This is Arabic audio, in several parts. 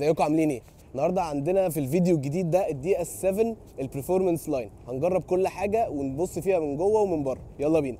ازيكم عاملين ايه؟ النهارده عندنا في الفيديو الجديد ده الدي اس 7 البرفورمانس لاين. هنجرب كل حاجه ونبص فيها من جوه ومن بره. يلا بينا.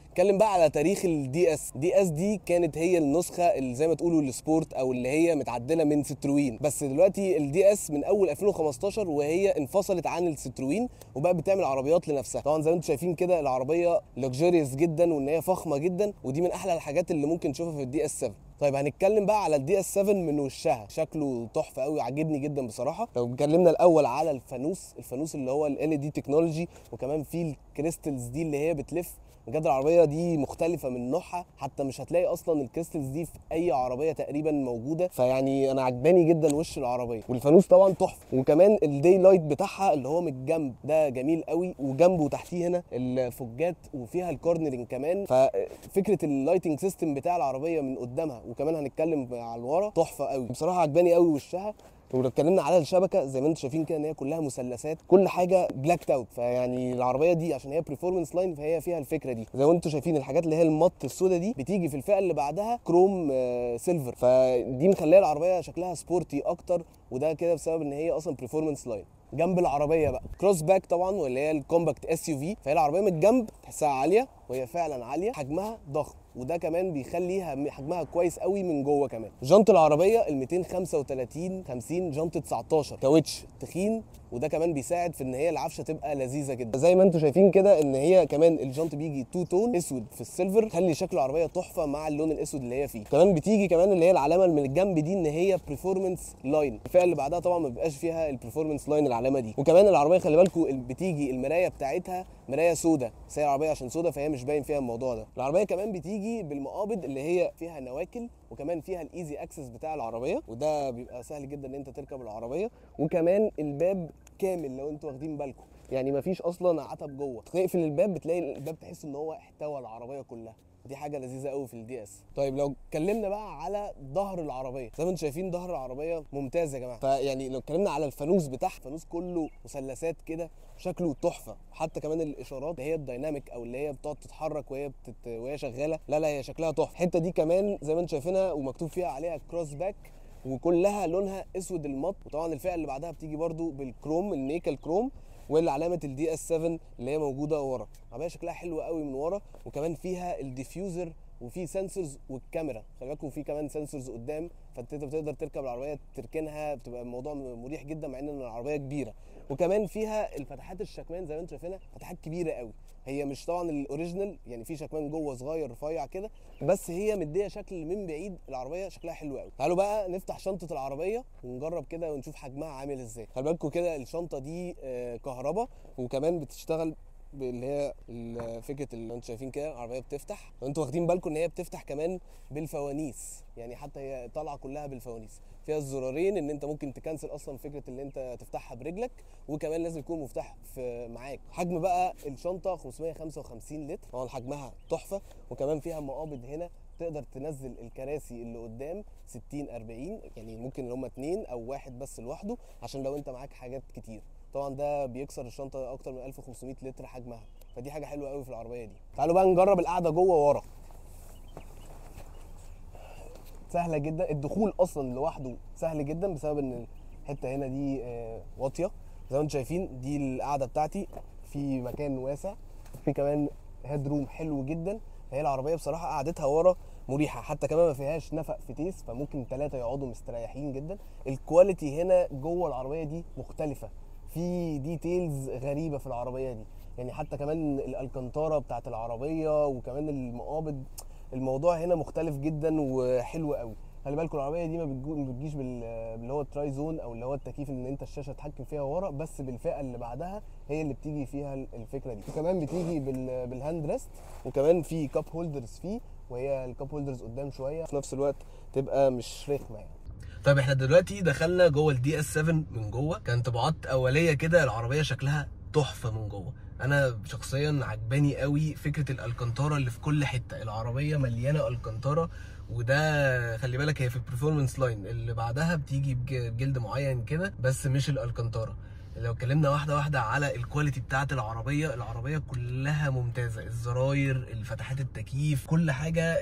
نتكلم بقى على تاريخ الدي اس. دي كانت هي النسخه اللي زي ما تقولوا السبورت او اللي هي متعدله من ستروين، بس دلوقتي الدي اس من اول 2015 وهي انفصلت عن الستروين وبقى بتعمل عربيات لنفسها. طبعا زي ما انتم شايفين كده العربيه لوكسجيريوس جدا وان هي فخمه جدا، ودي من احلى الحاجات اللي ممكن تشوفها في الدي اس 7. طيب هنتكلم بقى على الدي اس 7 من وشها. شكله تحفه قوي، عاجبني جدا بصراحه. لو اتكلمنا الاول على الفانوس اللي هو ال دي تكنولوجي، وكمان في الكريستلز دي اللي هي بتلف. بجد العربيه دي مختلفه من نوعها، حتى مش هتلاقي اصلا الكريستلز دي في اي عربيه تقريبا موجوده. فيعني انا عجباني جدا وش العربيه، والفانوس طبعا تحفه. وكمان الداي لايت بتاعها اللي هو من الجنب ده جميل قوي، وجنبه وتحتيه هنا الفوجات وفيها الكورنرنج كمان. ففكره اللايتنج سيستم بتاع العربيه من قدامها وكمان هنتكلم على الورا تحفه قوي بصراحه. عجباني قوي وشها. ولو اتكلمنا على الشبكه زي ما انتم شايفين كده ان هي كلها مثلثات، كل حاجه بلاكت اوت. فيعني العربيه دي عشان هي بريفورمانس لاين فهي فيها الفكره دي. زي ما انتم شايفين الحاجات اللي هي المط السودا دي بتيجي في الفئه اللي بعدها كروم سيلفر، فدي مخليه العربيه شكلها سبورتي اكتر، وده كده بسبب ان هي اصلا بريفورمانس لاين. جنب العربيه بقى كروس باك طبعا، واللي هي الكومباكت اس يو في. فهي العربيه من الجنب تحسها عاليه، وهي فعلا عاليه. حجمها ضخم، وده كمان بيخليها حجمها كويس قوي من جوه. كمان جنط العربيه ال 235 50 جنط 19 كاوتش تخين، وده كمان بيساعد في ان هي العفشه تبقى لذيذه جدا. زي ما انتم شايفين كده ان هي كمان الجنط بيجي تو تون اسود في السيلفر، خلي شكل العربيه تحفه مع اللون الاسود اللي هي فيه. كمان بتيجي كمان اللي هي العلامه اللي من الجنب دي ان هي بريفورمانس لاين. الفئه اللي بعدها طبعا ما بيبقاش فيها البريفورمانس لاين العلامه دي. وكمان العربيه خلي بالكم بتيجي المرايه بتاعتها مرايه سودا، بس هي العربيه عشان سودا فهي مش باين فيها الموضوع ده. العربيه كمان بتيجي بالمقابض اللي هي فيها نواكل، وكمان فيها الايزي اكسس بتاع العربيه، وده بيبقى سهل جدا ان انت تركب العربيه. وكمان الباب كامل لو انتوا واخدين بالكم، يعني مفيش اصلا عتب جوه. تقفل الباب بتلاقي الباب تحس ان هو احتوى العربيه كلها، دي حاجه لذيذه قوي في الدي اس. طيب لو اتكلمنا بقى على ظهر العربيه، زي ما انتم شايفين ظهر العربيه ممتاز يا جماعه. فيعني لو اتكلمنا على الفانوس بتاعها، الفانوس كله مثلثات كده شكله تحفه. حتى كمان الاشارات اللي هي الدايناميك او اللي هي بتقعد تتحرك وهي شغاله، لا هي شكلها تحفه. الحته دي كمان زي ما انتم شايفينها ومكتوب فيها عليها كروس باك، وكلها لونها اسود المط. وطبعا الفئه اللي بعدها بتيجي برده بالكروم، النيكل كروم، واللي علامه الدي اس 7 اللي هي موجوده ورا. العربيه شكلها حلو قوي من ورا، وكمان فيها الديفيوزر وفي سنسورز، والكاميرا خلي بالكم في كمان سنسورز قدام، فانت بتقدر تركب العربيه تركنها، بتبقى الموضوع مريح جدا مع ان العربيه كبيره. وكمان فيها الفتحات الشكمان زي ما انتم شايفينها فتحات كبيره قوي. هي مش طبعا الاوريجينال، يعني في شكمان جوه صغير رفيع كده، بس هي مديه شكل من بعيد العربيه شكلها حلو قوي. تعالوا بقى نفتح شنطه العربيه ونجرب كده ونشوف حجمها عامل ازاي. خلي بالكم كده الشنطه دي كهرباء، وكمان بتشتغل اللي هي فكره اللي انتم شايفين كده العربيه بتفتح. وانتوا واخدين بالكم ان هي بتفتح كمان بالفوانيس، يعني حتى هي طالعه كلها بالفوانيس. فيها الزرارين ان انت ممكن تكنسل اصلا فكره ان انت تفتحها برجلك، وكمان لازم يكون مفتاح في معاك. حجم بقى الشنطه 555 لتر، طبعا حجمها تحفه. وكمان فيها مقابض هنا تقدر تنزل الكراسي اللي قدام 60 40، يعني ممكن اللي هم 2 او واحد بس لوحده، عشان لو انت معاك حاجات كتير. طبعا ده بيكسر الشنطه اكتر من 1500 لتر حجمها، فدي حاجه حلوه قوي في العربيه دي. تعالوا بقى نجرب القعده جوه ورا. سهله جدا، الدخول اصلا لوحده سهل جدا بسبب ان الحته هنا دي واطيه. زي ما انتم شايفين دي القعده بتاعتي، في مكان واسع، في كمان هيد روم حلو جدا. فهي العربيه بصراحه قعدتها ورا مريحه، حتى كمان ما فيهاش نفق فتيس، فممكن 3 يقعدوا مستريحين جدا. الكواليتي هنا جوه العربيه دي مختلفه، في ديتيلز غريبه في العربيه دي، يعني حتى كمان الالكنتاره بتاعت العربيه وكمان المقابض. الموضوع هنا مختلف جدا وحلو قوي. خلي بالكم العربيه دي ما بتجيش باللي هو التراي زون او اللي هو التكييف ان انت الشاشه تتحكم فيها ورا، بس بالفئه اللي بعدها هي اللي بتيجي فيها الفكره دي. وكمان بتيجي بالهاند ريست، وكمان في كاب هولدرز فيه، وهي الكاب هولدرز قدام شويه في نفس الوقت تبقى مش رخمه يعني. طيب احنا دلوقتي دخلنا جوه الدي اس 7 من جوه. كان طبعات اوليه كده العربيه شكلها تحفه من جوه. انا شخصيا عجباني قوي فكره الالكانتارا اللي في كل حته، العربيه مليانه الكانتارا، وده خلي بالك هي في البرفورمانس لاين، اللي بعدها بتيجي بجلد معين كده بس مش الالكانتارا. لو اتكلمنا واحده واحده على الكواليتي بتاعه العربيه كلها ممتازه، الزراير، الفتحات، التكييف، كل حاجه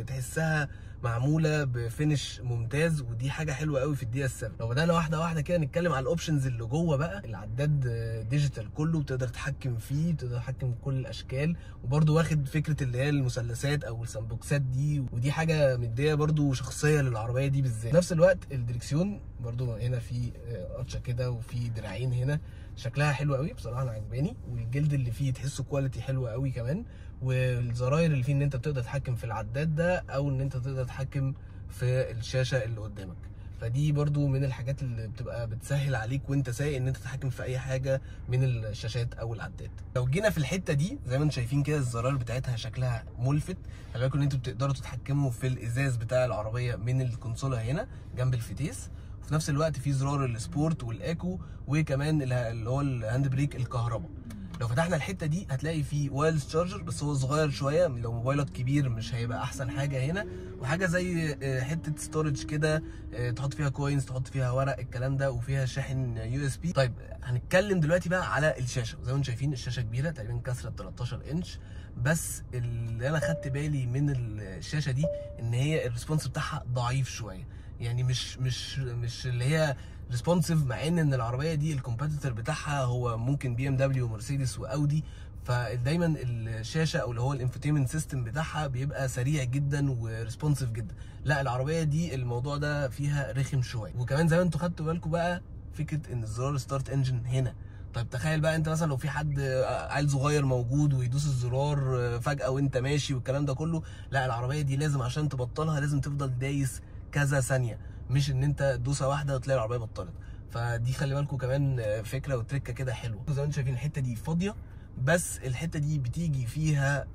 تحسها معموله بفينش ممتاز، ودي حاجه حلوه قوي في الدي اس 7. لو بدانا واحده واحده كده نتكلم على الاوبشنز اللي جوه بقى، العداد ديجيتال كله، بتقدر تتحكم فيه، بتقدر تتحكم في كل الاشكال، وبرده واخد فكره اللي هي المثلثات او السامبوكسات دي، ودي حاجه مديه برده شخصيه للعربيه دي بالذات. في نفس الوقت الدريكسيون برده هنا في قرشه كده وفي دراعين هنا، شكلها حلو قوي بصراحه، انا عجباني، والجلد اللي فيه تحسه كواليتي حلوه قوي كمان، والزراير اللي فيه ان انت بتقدر تتحكم في العداد ده، او ان انت تقدر تتحكم في الشاشه اللي قدامك. فدي برضو من الحاجات اللي بتبقى بتسهل عليك وانت سايق ان انت تتحكم في اي حاجه من الشاشات او العداد. لو جينا في الحته دي زي ما انتم شايفين كده، الزراير بتاعتها شكلها ملفت، خلي بالكم ان انتوا بتقدروا تتحكموا في الازاز بتاع العربيه من الكونسوله هنا جنب الفتيس، وفي نفس الوقت في زرار السبورت والايكو، وكمان اللي هو الهاند بريك الكهرباء. لو فتحنا الحته دي هتلاقي فيه وايرلس تشارجر، بس هو صغير شويه، لو موبايلك كبير مش هيبقى احسن حاجه هنا، وحاجه زي حته ستورج كده تحط فيها كوينز، تحط فيها ورق، الكلام ده، وفيها شاحن يو اس بي. طيب هنتكلم دلوقتي بقى على الشاشه. زي ما انتم شايفين الشاشه كبيره تقريبا كسرت 13 انش، بس اللي انا خدت بالي من الشاشه دي ان هي الريسبونس بتاعها ضعيف شويه، يعني مش اللي هي ريسبونسيف، مع ان العربيه دي الكومبيتيتور بتاعها هو ممكن بي ام دبليو ومرسيدس واودي، فدايما الشاشه او اللي هو الانفوتينمنت سيستم بتاعها بيبقى سريع جدا وريسبونسيف جدا. لا العربيه دي الموضوع ده فيها رخم شويه. وكمان زي ما انتوا خدتوا بالكم بقى فكره ان الزرار ستارت انجن هنا، طيب تخيل بقى انت مثلا لو في حد عيل صغير موجود ويدوس الزرار فجاه وانت ماشي والكلام ده كله، لا العربيه دي لازم عشان تبطلها لازم تفضل دايس كذا ثانيه، مش ان انت دوسه واحده وتلاقي العربيه بطلت. فدي خلي بالكم كمان فكره وتركه كده حلوه. زي ما انتم شايفين الحته دي فاضيه، بس الحته دي بتيجي فيها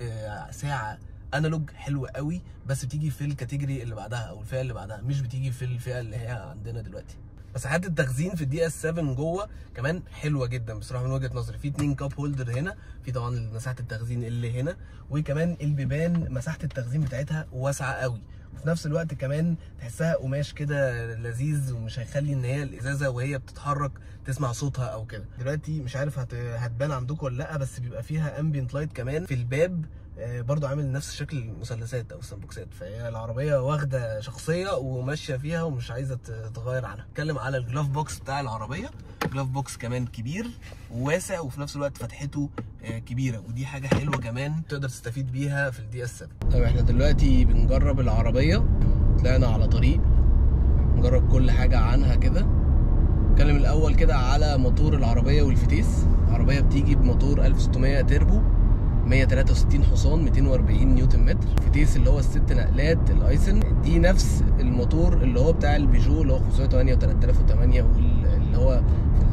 ساعه انالوج حلوه قوي، بس بتيجي في الكاتيجوري اللي بعدها او الفئه اللي بعدها، مش بتيجي في الفئه اللي هي عندنا دلوقتي. مساحات التخزين في الدي اس 7 جوه كمان حلوه جدا بصراحه من وجهه نظري. في 2 كاب هولدر هنا، في طبعا مساحه التخزين اللي هنا، وكمان البيبان مساحه التخزين بتاعتها واسعه قوي، وفي نفس الوقت كمان تحسها قماش كده لذيذ، ومش هيخلي ان هي الازازه وهي بتتحرك تسمع صوتها او كده. دلوقتي مش عارف هتبان عندكم ولا لا، بس بيبقى فيها امبيانت لايت كمان في الباب، برضو عامل نفس شكل المثلثات او السامبوكسات، فهي العربيه واخده شخصيه وماشيه فيها ومش عايزه تتغير عنها. اتكلم على الجلاف بوكس بتاع العربيه، جلاف بوكس كمان كبير وواسع، وفي نفس الوقت فتحته كبيره، ودي حاجه حلوه كمان تقدر تستفيد بيها في الدي اس 7. طيب احنا دلوقتي بنجرب العربيه، طلعنا على طريق نجرب كل حاجه عنها كده. نتكلم الاول كده على موتور العربيه والفتيس. العربيه بتيجي بموتور 1600 تربو، 163 حصان، 240 نيوتن متر. فتيس اللي هو الست نقلات الايسن، دي نفس الموتور اللي هو بتاع البيجو اللي هو 508 و3008 واللي هو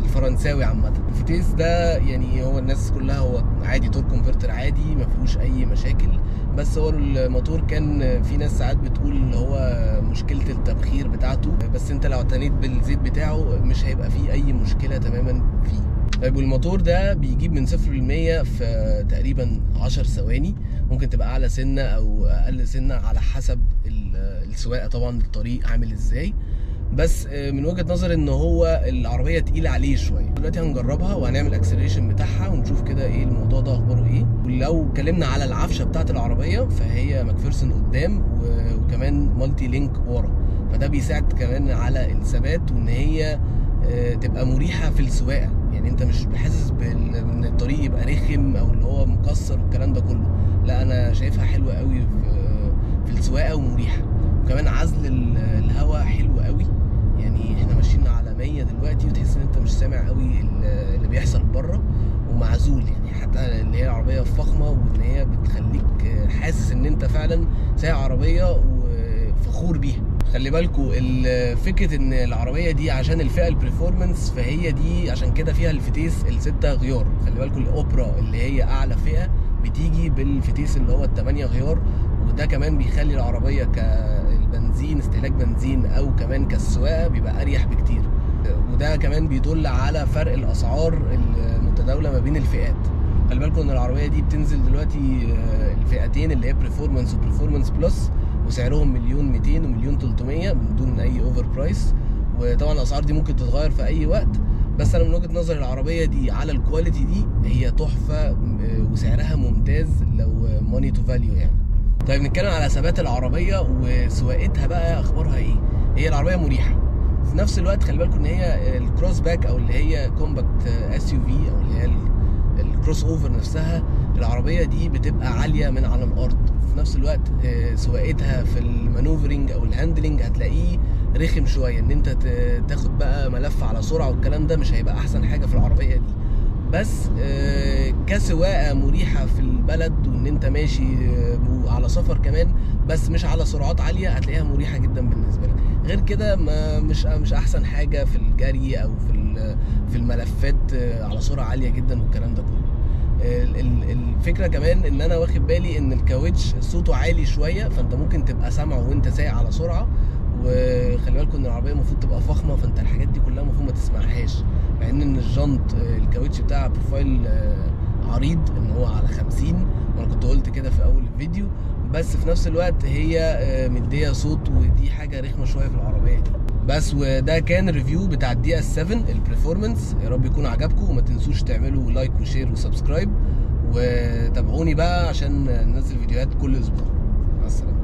الفرنساوي عامه. الفتيس ده يعني هو الناس كلها هو عادي تورك كونفرتر عادي ما فيهوش اي مشاكل، بس هو الموتور كان في ناس ساعات بتقول اللي هو مشكله التبخير بتاعته، بس انت لو اعتنيت بالزيت بتاعه مش هيبقى فيه اي مشكله تماما فيه. طيب والموتور ده بيجيب من 0 ل100 في تقريبا 10 ثواني، ممكن تبقى اعلى سنه او اقل سنه على حسب السواقه، طبعا الطريق عامل ازاي، بس من وجهه نظري ان هو العربيه تقيله عليه شويه. دلوقتي هنجربها وهنعمل اكسلريشن بتاعها ونشوف كده ايه الموضوع ده اخباره ايه. ولو اتكلمنا على العفشه بتاعه العربيه فهي ماكفيرسون قدام وكمان مالتي لينك ورا، فده بيساعد كمان على الثبات وان هي تبقى مريحه في السواقه، يعني انت مش حاسس بان الطريق يبقى رخم او اللي هو مكسر والكلام ده كله، لا انا شايفها حلوه قوي في السواقه ومريحه. وكمان عزل الهواء حلو قوي، يعني احنا ماشيين على 100 دلوقتي وتحس ان انت مش سامع قوي اللي بيحصل بره، ومعزول يعني حتى اللي هي عربيه فخمه وان هي بتخليك حاسس ان انت فعلا سايق عربيه وفخور بيها. خلي بالكم فكره ان العربيه دي عشان الفئه البرفورمانس فهي دي عشان كده فيها الفتيس ال6 غيار. خلي بالكم الاوبرا اللي هي اعلى فئه بتيجي بالفتيس اللي هو ال8 غيار، وده كمان بيخلي العربيه كالبنزين استهلاك بنزين او كمان كالسواقه بيبقى اريح بكتير، وده كمان بيدل على فرق الاسعار المتداوله ما بين الفئات. خلي بالكم ان العربيه دي بتنزل دلوقتي الفئتين اللي هي بريفورمانس وبريفورمانس بلس، وسعرهم 1,200,000 و1,300,000 من دون اي اوفر برايس. وطبعا الاسعار دي ممكن تتغير في اي وقت، بس انا من وجهه نظري العربيه دي على الكواليتي دي هي تحفه وسعرها ممتاز لو ماني تو فاليو يعني. طيب نتكلم على ثبات العربيه وسواقتها بقى، اخبارها ايه؟ هي العربيه مريحه في نفس الوقت. خلي بالكم ان هي الكروس باك او اللي هي كومباكت اس يو في او اللي هي الكروس اوفر نفسها، العربيه دي بتبقى عاليه من على الارض. في نفس الوقت سواقتها في المانوفرنج او الهاندلنج هتلاقيه رخم شويه، ان انت تاخد بقى ملف على سرعه والكلام ده مش هيبقى احسن حاجه في العربيه دي. بس كسواقه مريحه في البلد وان انت ماشي على سفر كمان بس مش على سرعات عاليه، هتلاقيها مريحه جدا بالنسبه لك. غير كده مش احسن حاجه في الجري او في الملفات على سرعه عاليه جدا والكلام ده كله. الفكره كمان ان انا واخد بالي ان الكاوتش صوته عالي شويه، فانت ممكن تبقى سامعه وانت سايق على سرعه. وخلي بالكم ان العربيه المفروض تبقى فخمه، فانت الحاجات دي كلها المفروض ما تسمعهاش، مع ان الجنط الكاوتش بتاعها بروفايل عريض ان هو على 50، وانا كنت قلت كده في اول الفيديو. بس في نفس الوقت هي مديه صوت، ودي حاجه رخمه شويه في العربيه دي. بس وده كان الريفيو بتاع الدي اس 7 البريفورمانس، يا رب يكون عجبكم، وما تنسوش تعملوا لايك وشير وسبسكرايب، وتابعوني بقى عشان ننزل فيديوهات كل اسبوع. مع السلامه.